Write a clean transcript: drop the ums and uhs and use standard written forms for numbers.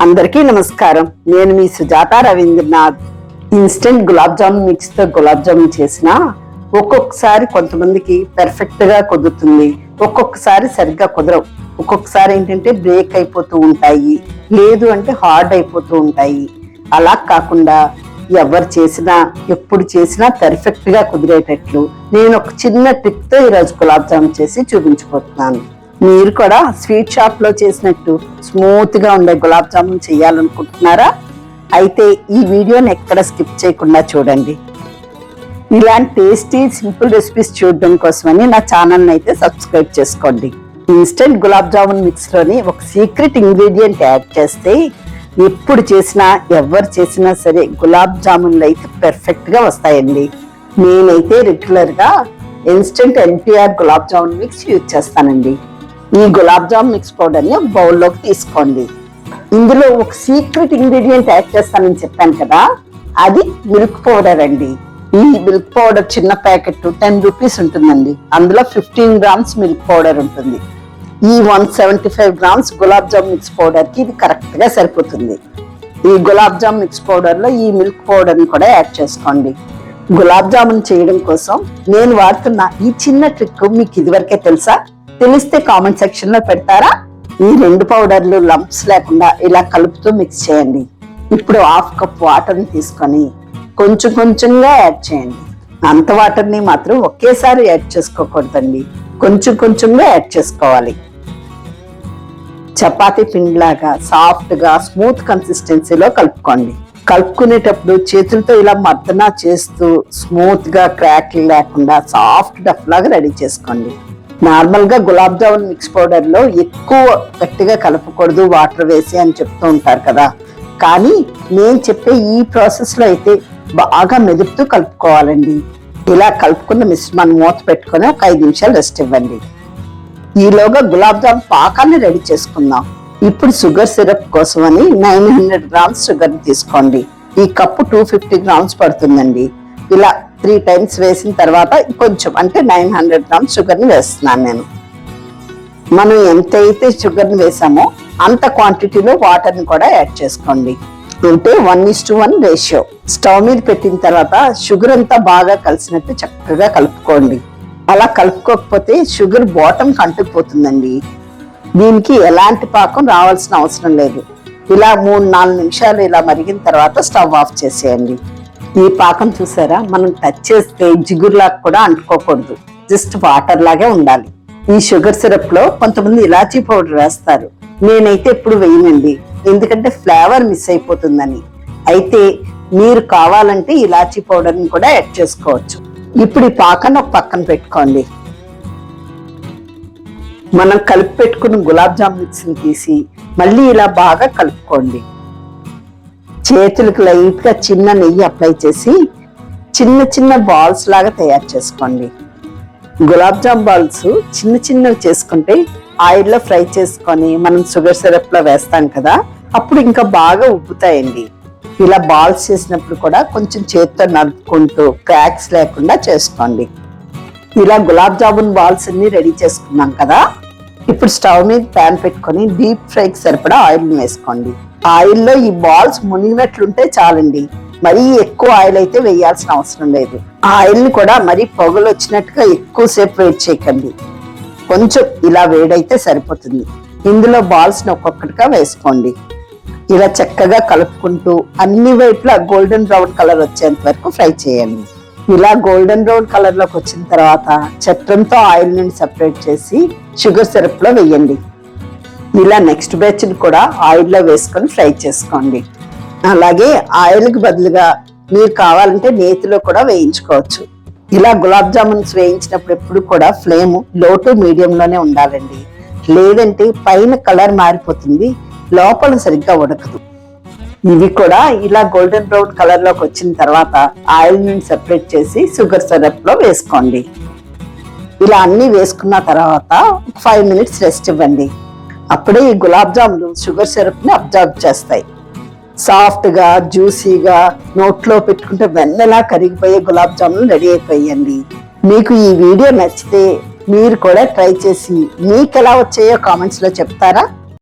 అందరికీ నమస్కారం. నేను మీ సుజాత రవీంద్రనాథ్. ఇన్స్టెంట్ గులాబ్ జామున్ మిక్స్ తో గులాబ్ జామున్ చేసిన ఒక్కొక్కసారి కొంతమందికి పెర్ఫెక్ట్ గా కుదురుతుంది, ఒక్కొక్కసారి సరిగ్గా కుదరవు. ఒక్కొక్కసారి ఏంటంటే బ్రేక్ అయిపోతూ ఉంటాయి, లేదు అంటే హార్డ్ అయిపోతూ ఉంటాయి. అలా కాకుండా ఎవరు చేసినా ఎప్పుడు చేసినా పెర్ఫెక్ట్ గా కుదిరేటట్లు నేను ఒక చిన్న ట్రిక్ తో ఈరోజు గులాబ్ జామున్ చేసి చూపించబోతున్నాను. మీరు కూడా స్వీట్ షాప్ లో చేసినట్టు స్మూత్ గా ఉండే గులాబ్ జామున్ చేయాలనుకుంటున్నారా? అయితే ఈ వీడియోని ఎక్కడ స్కిప్ చేయకుండా చూడండి. ఇలాంటి టేస్టీ సింపుల్ రెసిపీస్ చూడడం కోసమని నా ఛానల్ అయితే సబ్స్క్రైబ్ చేసుకోండి. ఇన్స్టెంట్ గులాబ్ జామున్ మిక్స్ లోని ఒక సీక్రెట్ ఇంగ్రీడియంట్ యాడ్ చేస్తే ఎప్పుడు చేసినా ఎవరు చేసినా సరే గులాబ్ జామున్లు అయితే పెర్ఫెక్ట్ గా వస్తాయండి. నేనైతే రెగ్యులర్ గా instant NTR gulab jamun mix use చేస్తానండి. ఈ గులాబ్ జామ్ మిక్స్ పౌడర్ ని ఒక బౌల్లోకి తీసుకోండి. ఇందులో ఒక సీక్రెట్ ఇంగ్రీడియంట్ యాడ్ చేస్తానని చెప్పాను కదా, అది మిల్క్ పౌడర్ అండి. ఈ మిల్క్ పౌడర్ చిన్న ప్యాకెట్ 10 రూపీస్ ఉంటుందండి. అందులో 15 గ్రామ్స్ మిల్క్ పౌడర్ ఉంటుంది. ఈ 175 grams gulab jam mix powder కి ఇది కరెక్ట్ గా సరిపోతుంది. ఈ గులాబ్ జామ్ మిక్స్ పౌడర్ లో ఈ మిల్క్ పౌడర్ ని కూడా యాడ్ చేసుకోండి. గులాబ్ జామున్ చేయడం కోసం నేను వాడుతున్న ఈ చిన్న ట్రిక్ మీకు ఇదివరకే తెలుసా? తెలిస్తే కామెంట్ సెక్షన్ లో పెడతారా? ఈ 2 పౌడర్లు లంప్స్ లేకుండా ఇలా కలుపుతూ మిక్స్ చేయండి. ఇప్పుడు 1/2 కప్ వాటర్ ని తీసుకొని కొంచెం కొంచెంగా యాడ్ చేయండి. అంత వాటర్ ని మాత్రం ఒకేసారి యాడ్ చేసుకోకూడదండి, కొంచెం కొంచెంగా యాడ్ చేసుకోవాలి. చపాతీ పిండిలాగా సాఫ్ట్ గా స్మూత్ కన్సిస్టెన్సీలో కలుపుకోండి. కలుపుకునేటప్పుడు చేతులతో ఇలా మర్దన చేస్తూ స్మూత్ గా క్రాక్ లేకుండా సాఫ్ట్ డఫ్ లాగా రెడీ చేసుకోండి. నార్మల్ గా గులాబ్ జామున్ మిక్స్ పౌడర్ లో ఎక్కువ గట్టిగా కలపకూడదు వాటర్ వేసి అని చెప్తూ ఉంటారు కదా, కానీ నేను చెప్పే ఈ ప్రాసెస్ లో అయితే బాగా మెదుపుతూ కలుపుకోవాలండి. ఇలా కలుపుకున్న మిశ్రమాన్ని మూత పెట్టుకొని ఒక 5 నిమిషాలు రెస్ట్ ఇవ్వండి. ఈలోగా గులాబ్ జామున్ పాకాన్ని రెడీ చేసుకుందాం. ఇప్పుడు షుగర్ సిరప్ కోసం అని 900 గ్రామ్స్ షుగర్ తీసుకోండి. ఈ కప్పు 250 గ్రామ్స్ పడుతుందండి. ఇలా 3 టైమ్స్ వేసిన తర్వాత కొంచెం అంటే 900 గ్రామ్స్ షుగర్ ని వేస్తున్నాను నేను. మనం ఎంతైతే షుగర్ ని వేసామో అంత క్వాంటిటీలో వాటర్ ని కూడా యాడ్ చేసుకోండి. అంటే 1:1 రేషియో. స్టవ్ మీద పెట్టిన తర్వాత షుగర్ అంతా బాగా కలిసినట్టు చక్కగా కలుపుకోండి. అలా కలుపుకోకపోతే షుగర్ బాటమ్ కంటుకుపోతుందండి. దీనికి ఎలాంటి పాకం రావాల్సిన అవసరం లేదు. ఇలా 3-4 నిమిషాలు ఇలా మరిగిన తర్వాత స్టవ్ ఆఫ్ చేసేయండి. ఈ పాకం చూసారా, మనం టచ్ చేస్తే జిగురులాగా కూడా అంటుకోకూడదు, జస్ట్ వాటర్ లాగే ఉండాలి. ఈ షుగర్ సిరప్ లో కొంతమంది ఇలాచీ పౌడర్ వేస్తారు, నేనైతే ఎప్పుడు వేయనండి, ఎందుకంటే ఫ్లేవర్ మిస్ అయిపోతుందని. అయితే మీరు కావాలంటే ఇలాచీ పౌడర్ ని కూడా యాడ్ చేసుకోవచ్చు. ఇప్పుడు ఈ పాకాన్ని ఒక పక్కన పెట్టుకోండి. మనం కలిపి పెట్టుకున్న గులాబ్ జామ్ మిక్స్ ని తీసి మళ్ళీ ఇలా బాగా కలుపుకోండి. చేతులకు లైట్ గా చిన్న నెయ్యి అప్లై చేసి చిన్న చిన్న బాల్స్ లాగా తయారు చేసుకోండి. గులాబ్ జామ్ బాల్స్ చిన్న చిన్నవి చేసుకుంటే ఆయిల్లో ఫ్రై చేసుకొని మనం షుగర్ సిరప్ లో వేస్తాం కదా, అప్పుడు ఇంకా బాగా ఉబ్బుతాయండి. ఇలా బాల్స్ చేసినప్పుడు కూడా కొంచెం చేతితో నలుపుకుంటూ క్రాక్స్ లేకుండా చేసుకోండి. ఇలా గులాబ్ జామున్ బాల్స్ అన్ని రెడీ చేసుకున్నాం కదా, ఇప్పుడు స్టవ్ మీద ప్యాన్ పెట్టుకొని డీప్ ఫ్రైకి సరిపడా ఆయిల్ వేసుకోండి. ఆయిల్లో ఈ బాల్స్ మునిగినట్లుంటే చాలండి, మరీ ఎక్కువ ఆయిల్ అయితే వేయాల్సిన అవసరం లేదు. ఆయిల్ ని కూడా మరీ పొగలు వచ్చినట్టుగా ఎక్కువసేపు వేడి చేయకండి, కొంచెం ఇలా వేడైతే సరిపోతుంది. ఇందులో బాల్స్ ని ఒక్కొక్కటిగా వేసుకోండి. ఇలా చక్కగా కలుపుకుంటూ అన్ని వైపులా గోల్డెన్ బ్రౌన్ కలర్ వచ్చేంత వరకు ఫ్రై చేయండి. ఇలా గోల్డెన్ బ్రౌన్ కలర్ లోకి వచ్చిన తర్వాత చట్రంతో ఆయిల్ నుండి సెపరేట్ చేసి షుగర్ సిరప్ లో వేయండి. ఇలా నెక్స్ట్ బ్యాచ్ ని కూడా ఆయిల్లో వేసుకొని ఫ్రై చేసుకోండి. అలాగే ఆయిల్ కి బదులుగా మీరు కావాలంటే నేతిలో కూడా వేయించుకోవచ్చు. ఇలా గులాబ్ జామున్స్ వేయించినప్పుడు ఎప్పుడు కూడా ఫ్లేమ్ లో టు మీడియం లోనే ఉండాలండి, లేదంటే పైన కలర్ మారిపోతుంది, లోపల సరిగ్గా ఉడకదు. ఇవి కూడా ఇలా గోల్డెన్ బ్రౌన్ కలర్ లోకి వచ్చిన తర్వాత ఆయిల్ నుండి సెపరేట్ చేసి షుగర్ సిరప్ లో వేసుకోండి. ఇలా అన్ని వేసుకున్న తర్వాత 5 మినిట్స్ రెస్ట్ ఇవ్వండి. అప్పుడే ఈ గులాబ్ జాములు షుగర్ సిరప్ ని అబ్జర్వ్ చేస్తాయి. సాఫ్ట్ గా జ్యూసీగా నోట్లో పెట్టుకుంటే వెన్నెలా కరిగిపోయే గులాబ్ జాములు రెడీ అయిపోయాయండి. మీకు ఈ వీడియో నచ్చితే మీరు కూడా ట్రై చేసి మీకు ఎలా వచ్చాయో కామెంట్స్ లో చెప్తారా?